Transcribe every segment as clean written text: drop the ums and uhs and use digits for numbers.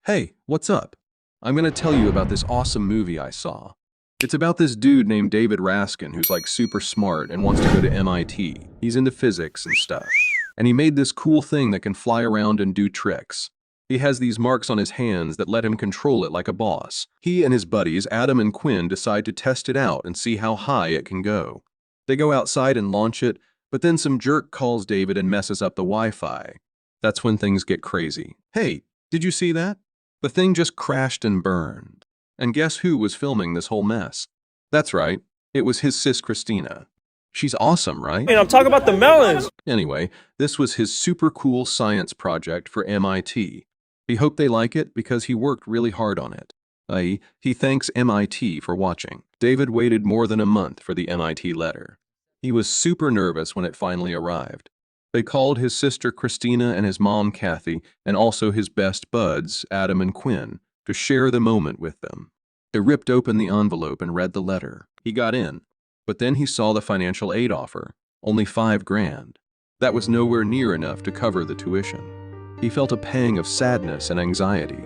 Hey, what's up? I'm going to tell you about this awesome movie I saw. It's about this dude named David Raskin who's like super smart and wants to go to MIT. He's into physics and stuff. And he made this cool thing that can fly around and do tricks. He has these marks on his hands that let him control it like a boss. He and his buddies, Adam and Quinn, decide to test it out and see how high it can go. They go outside and launch it, but then some jerk calls David and messes up the Wi-Fi. That's when things get crazy. Hey, did you see that? The thing just crashed and burned. And guess who was filming this whole mess? That's right, it was his sis Christina. She's awesome, right? And I'm talking about the melons. Anyway, this was his super cool science project for MIT. He hoped they like it because he worked really hard on it. I.e., he thanks MIT for watching. David waited more than a month for the MIT letter. He was super nervous when it finally arrived. They called his sister Christina and his mom Kathy, and also his best buds, Adam and Quinn, to share the moment with them. They ripped open the envelope and read the letter. He got in, but then he saw the financial aid offer, only $5,000. That was nowhere near enough to cover the tuition. He felt a pang of sadness and anxiety.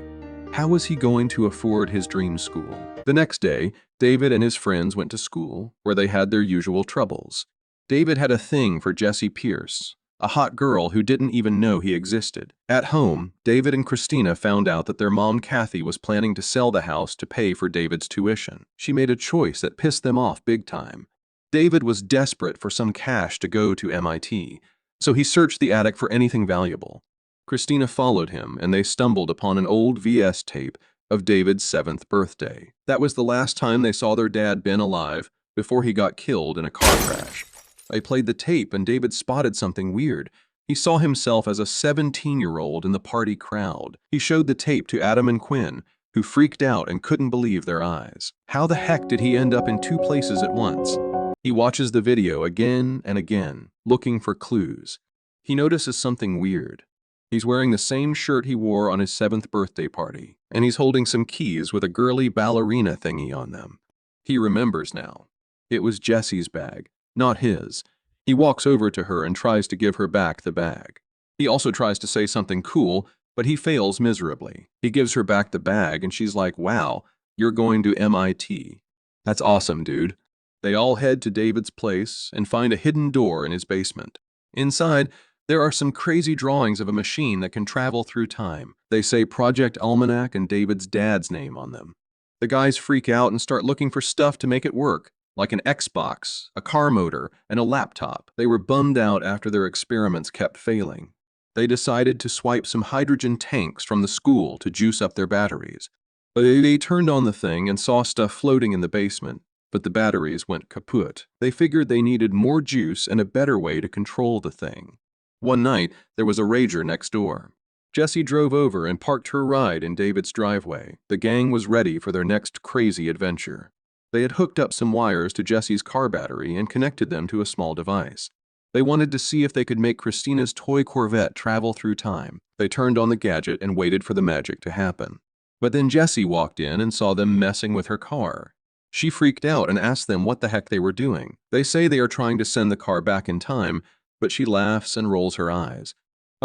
How was he going to afford his dream school? The next day, David and his friends went to school, where they had their usual troubles. David had a thing for Jessie Pierce, a hot girl who didn't even know he existed. At home, David and Christina found out that their mom Kathy was planning to sell the house to pay for David's tuition. She made a choice that pissed them off big time. David was desperate for some cash to go to MIT, so he searched the attic for anything valuable. Christina followed him, and they stumbled upon an old VHS tape of David's 7th birthday. That was the last time they saw their dad Ben alive before he got killed in a car crash. They played the tape, and David spotted something weird. He saw himself as a 17-year-old in the party crowd. He showed the tape to Adam and Quinn, who freaked out and couldn't believe their eyes. How the heck did he end up in two places at once? He watches the video again and again, looking for clues. He notices something weird. He's wearing the same shirt he wore on his 7th birthday party, and he's holding some keys with a girly ballerina thingy on them. He remembers now. It was Jessie's bag, not his. He walks over to her and tries to give her back the bag. He also tries to say something cool, but he fails miserably. He gives her back the bag, and she's like, "Wow, you're going to MIT. That's awesome, dude." They all head to David's place and find a hidden door in his basement. Inside, there are some crazy drawings of a machine that can travel through time. They say Project Almanac and David's dad's name on them. The guys freak out and start looking for stuff to make it work, like an Xbox, a car motor, and a laptop. They were bummed out after their experiments kept failing. They decided to swipe some hydrogen tanks from the school to juice up their batteries. They turned on the thing and saw stuff floating in the basement, but the batteries went kaput. They figured they needed more juice and a better way to control the thing. One night, there was a rager next door. Jessie drove over and parked her ride in David's driveway. The gang was ready for their next crazy adventure. They had hooked up some wires to Jessie's car battery and connected them to a small device. They wanted to see if they could make Christina's toy Corvette travel through time. They turned on the gadget and waited for the magic to happen. But then Jessie walked in and saw them messing with her car. She freaked out and asked them what the heck they were doing. They say they are trying to send the car back in time, but she laughs and rolls her eyes.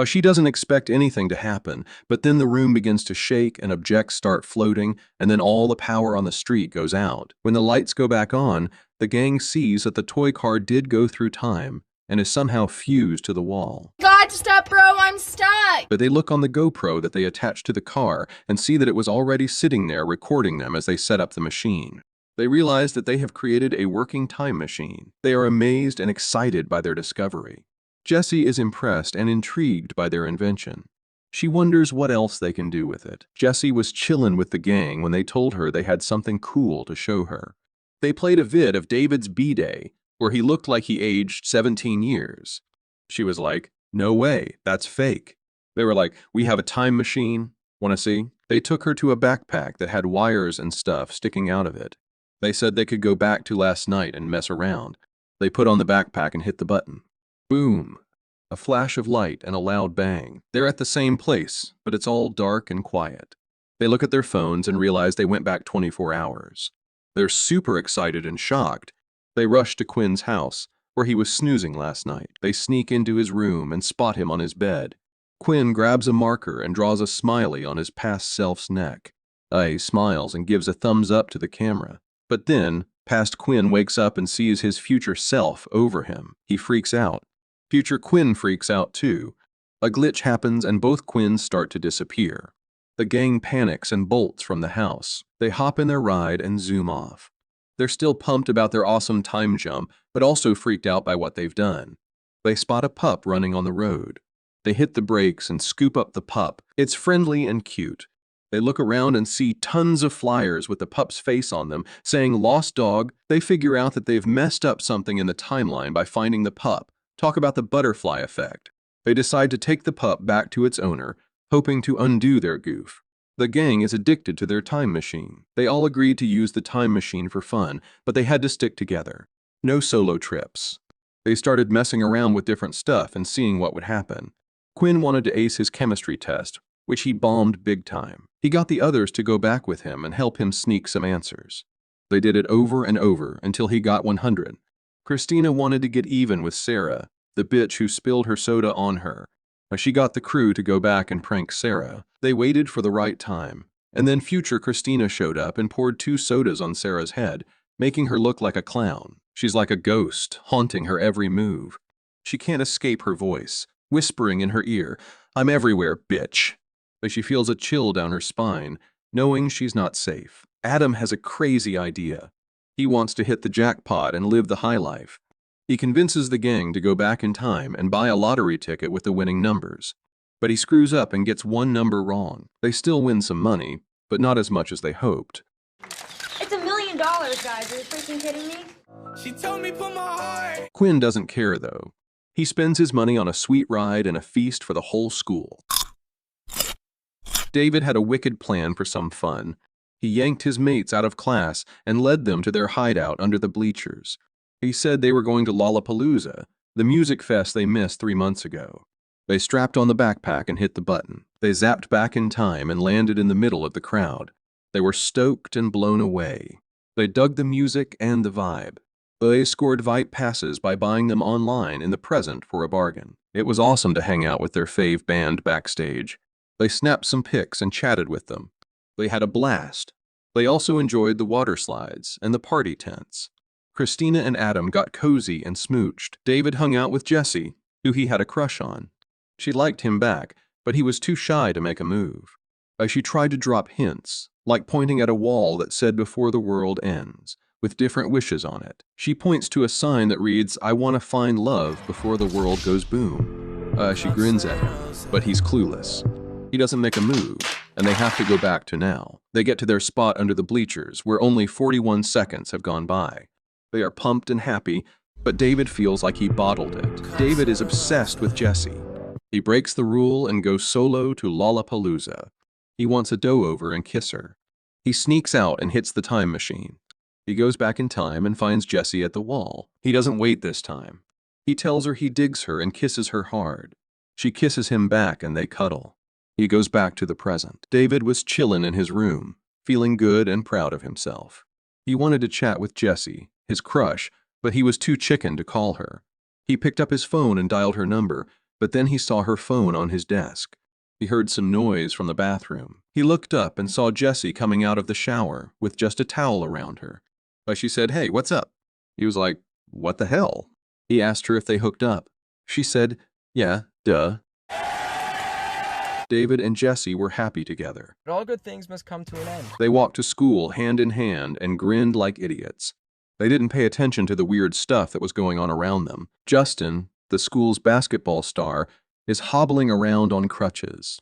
She doesn't expect anything to happen, but then the room begins to shake and objects start floating, and then all the power on the street goes out. When the lights go back on, the gang sees that the toy car did go through time and is somehow fused to the wall. God, stop, bro, I'm stuck! But they look on the GoPro that they attached to the car and see that it was already sitting there recording them as they set up the machine. They realize that they have created a working time machine. They are amazed and excited by their discovery. Jessie is impressed and intrigued by their invention. She wonders what else they can do with it. Jessie was chillin' with the gang when they told her they had something cool to show her. They played a vid of David's B-Day, where he looked like he aged 17 years. She was like, "No way, that's fake." They were like, "We have a time machine. Wanna see?" They took her to a backpack that had wires and stuff sticking out of it. They said they could go back to last night and mess around. They put on the backpack and hit the button. Boom! A flash of light and a loud bang. They're at the same place, but it's all dark and quiet. They look at their phones and realize they went back 24 hours. They're super excited and shocked. They rush to Quinn's house, where he was snoozing last night. They sneak into his room and spot him on his bed. Quinn grabs a marker and draws a smiley on his past self's neck. He smiles and gives a thumbs up to the camera. But then, past Quinn wakes up and sees his future self over him. He freaks out. Future Quinn freaks out too. A glitch happens and both Quinns start to disappear. The gang panics and bolts from the house. They hop in their ride and zoom off. They're still pumped about their awesome time jump, but also freaked out by what they've done. They spot a pup running on the road. They hit the brakes and scoop up the pup. It's friendly and cute. They look around and see tons of flyers with the pup's face on them saying "Lost Dog." They figure out that they've messed up something in the timeline by finding the pup. Talk about the butterfly effect. They decide to take the pup back to its owner, hoping to undo their goof. The gang is addicted to their time machine. They all agreed to use the time machine for fun, but they had to stick together. No solo trips. They started messing around with different stuff and seeing what would happen. Quinn wanted to ace his chemistry test, which he bombed big time. He got the others to go back with him and help him sneak some answers. They did it over and over until he got 100. Christina wanted to get even with Sarah, the bitch who spilled her soda on her. She got the crew to go back and prank Sarah. They waited for the right time, and then future Christina showed up and poured 2 sodas on Sarah's head, making her look like a clown. She's like a ghost, haunting her every move. She can't escape her voice, whispering in her ear, "I'm everywhere, bitch." But she feels a chill down her spine, knowing she's not safe. Adam has a crazy idea. He wants to hit the jackpot and live the high life. He convinces the gang to go back in time and buy a lottery ticket with the winning numbers. But he screws up and gets one number wrong. They still win some money, but not as much as they hoped. It's $1 million, guys. Are you freaking kidding me? She told me put my heart. Quinn doesn't care, though. He spends his money on a sweet ride and a feast for the whole school. David had a wicked plan for some fun. He yanked his mates out of class and led them to their hideout under the bleachers. He said they were going to Lalalapalooza, the music fest they missed 3 months ago. They strapped on the backpack and hit the button. They zapped back in time and landed in the middle of the crowd. They were stoked and blown away. They dug the music and the vibe. They scored Vite passes by buying them online in the present for a bargain. It was awesome to hang out with their fave band backstage. They snapped some pics and chatted with them. They had a blast. They also enjoyed the water slides and the party tents. Christina and Adam got cozy and smooched. David hung out with Jessie, who he had a crush on. She liked him back, but he was too shy to make a move. She tried to drop hints, like pointing at a wall that said "Before the world ends," with different wishes on it. She points to a sign that reads, "I want to find love before the world goes boom." She grins at him, but he's clueless. He doesn't make a move, and they have to go back to now. They get to their spot under the bleachers, where only 41 seconds have gone by. They are pumped and happy, but David feels like he bottled it. David is obsessed with Jessie. He breaks the rule and goes solo to Lalalapalooza. He wants a do-over and kiss her. He sneaks out and hits the time machine. He goes back in time and finds Jessie at the wall. He doesn't wait this time. He tells her he digs her and kisses her hard. She kisses him back and they cuddle. He goes back to the present. David was chillin' in his room, feeling good and proud of himself. He wanted to chat with Jessie, his crush, but he was too chicken to call her. He picked up his phone and dialed her number, but then he saw her phone on his desk. He heard some noise from the bathroom. He looked up and saw Jessie coming out of the shower with just a towel around her. She said, "Hey, what's up?" He was like, "What the hell?" He asked her if they hooked up. She said, "Yeah, duh." David and Jessie were happy together. But all good things must come to an end. They walked to school hand in hand and grinned like idiots. They didn't pay attention to the weird stuff that was going on around them. Justin, the school's basketball star, is hobbling around on crutches.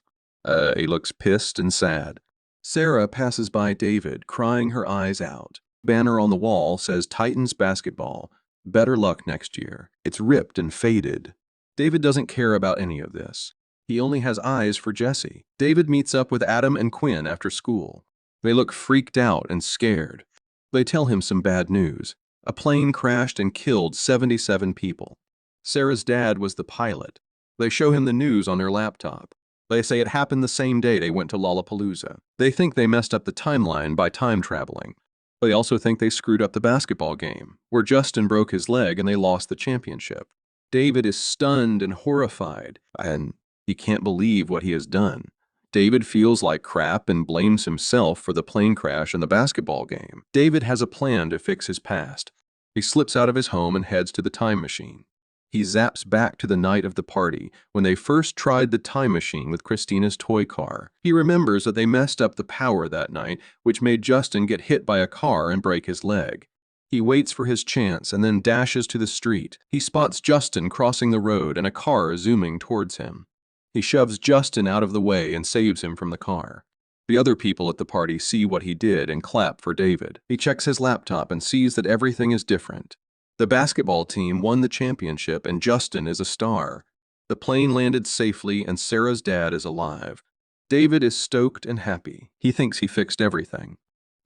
He looks pissed and sad. Sarah passes by David, crying her eyes out. Banner on the wall says Titans basketball. Better luck next year. It's ripped and faded. David doesn't care about any of this. He only has eyes for Jessie. David meets up with Adam and Quinn after school. They look freaked out and scared. They tell him some bad news. A plane crashed and killed 77 people. Sarah's dad was the pilot. They show him the news on their laptop. They say it happened the same day they went to Lalalapalooza. They think they messed up the timeline by time traveling. They also think they screwed up the basketball game, where Justin broke his leg and they lost the championship. David is stunned and horrified, and He can't believe what he has done. David feels like crap and blames himself for the plane crash and the basketball game. David has a plan to fix his past. He slips out of his home and heads to the time machine. He zaps back to the night of the party, when they first tried the time machine with Christina's toy car. He remembers that they messed up the power that night, which made Justin get hit by a car and break his leg. He waits for his chance and then dashes to the street. He spots Justin crossing the road and a car zooming towards him. He shoves Justin out of the way and saves him from the car. The other people at the party see what he did and clap for David. He checks his laptop and sees that everything is different. The basketball team won the championship and Justin is a star. The plane landed safely and Sarah's dad is alive. David is stoked and happy. He thinks he fixed everything.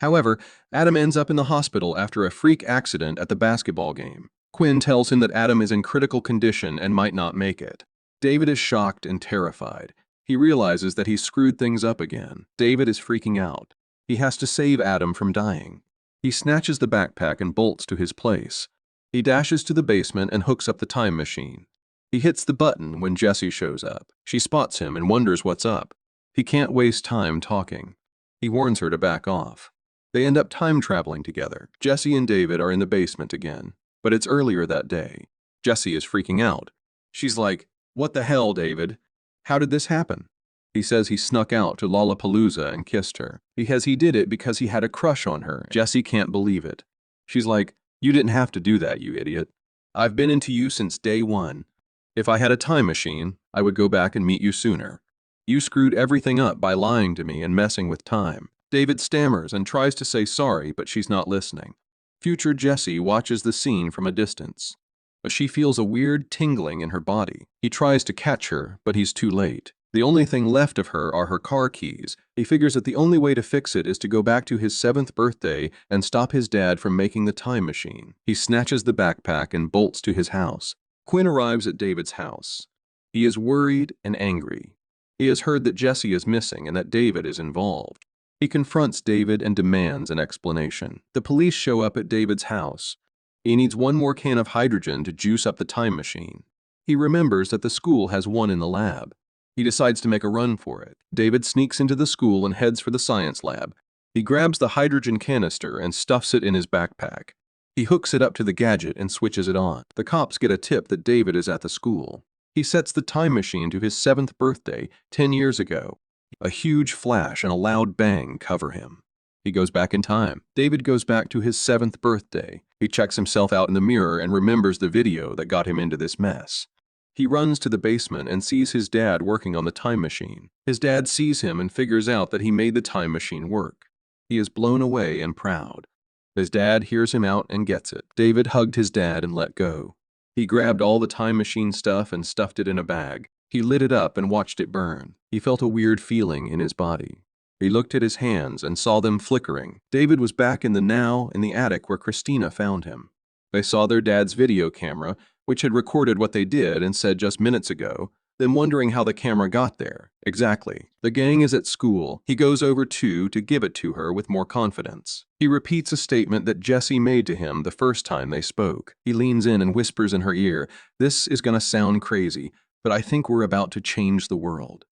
However, Adam ends up in the hospital after a freak accident at the basketball game. Quinn tells him that Adam is in critical condition and might not make it. David is shocked and terrified. He realizes that he's screwed things up again. David is freaking out. He has to save Adam from dying. He snatches the backpack and bolts to his place. He dashes to the basement and hooks up the time machine. He hits the button when Jessie shows up. She spots him and wonders what's up. He can't waste time talking. He warns her to back off. They end up time traveling together. Jessie and David are in the basement again, but it's earlier that day. Jessie is freaking out. She's like, "What the hell, David? How did this happen?" He says he snuck out to Lalalapalooza and kissed her. He did it because he had a crush on her. Jessie can't believe it. She's like, "You didn't have to do that, you idiot. I've been into you since day one. If I had a time machine, I would go back and meet you sooner. You screwed everything up by lying to me and messing with time." David stammers and tries to say sorry, but she's not listening. Future Jessie watches the scene from a distance, but she feels a weird tingling in her body. He tries to catch her, but he's too late. The only thing left of her are her car keys. He figures that the only way to fix it is to go back to his 7th birthday and stop his dad from making the time machine. He snatches the backpack and bolts to his house. Quinn arrives at David's house. He is worried and angry. He has heard that Jessie is missing and that David is involved. He confronts David and demands an explanation. The police show up at David's house. He needs one more can of hydrogen to juice up the time machine. He remembers that the school has one in the lab. He decides to make a run for it. David sneaks into the school and heads for the science lab. He grabs the hydrogen canister and stuffs it in his backpack. He hooks it up to the gadget and switches it on. The cops get a tip that David is at the school. He sets the time machine to his 7th birthday, 10 years ago. A huge flash and a loud bang cover him. He goes back in time. David goes back to his 7th birthday. He checks himself out in the mirror and remembers the video that got him into this mess. He runs to the basement and sees his dad working on the time machine. His dad sees him and figures out that he made the time machine work. He is blown away and proud. His dad hears him out and gets it. David hugged his dad and let go. He grabbed all the time machine stuff and stuffed it in a bag. He lit it up and watched it burn. He felt a weird feeling in his body. He looked at his hands and saw them flickering. David was back in the now in the attic where Christina found him. They saw their dad's video camera, which had recorded what they did and said just minutes ago, then wondering how the camera got there. Exactly. The gang is at school. He goes over to give it to her with more confidence. He repeats a statement that Jessie made to him the first time they spoke. He leans in and whispers in her ear, "This is gonna sound crazy, but I think we're about to change the world."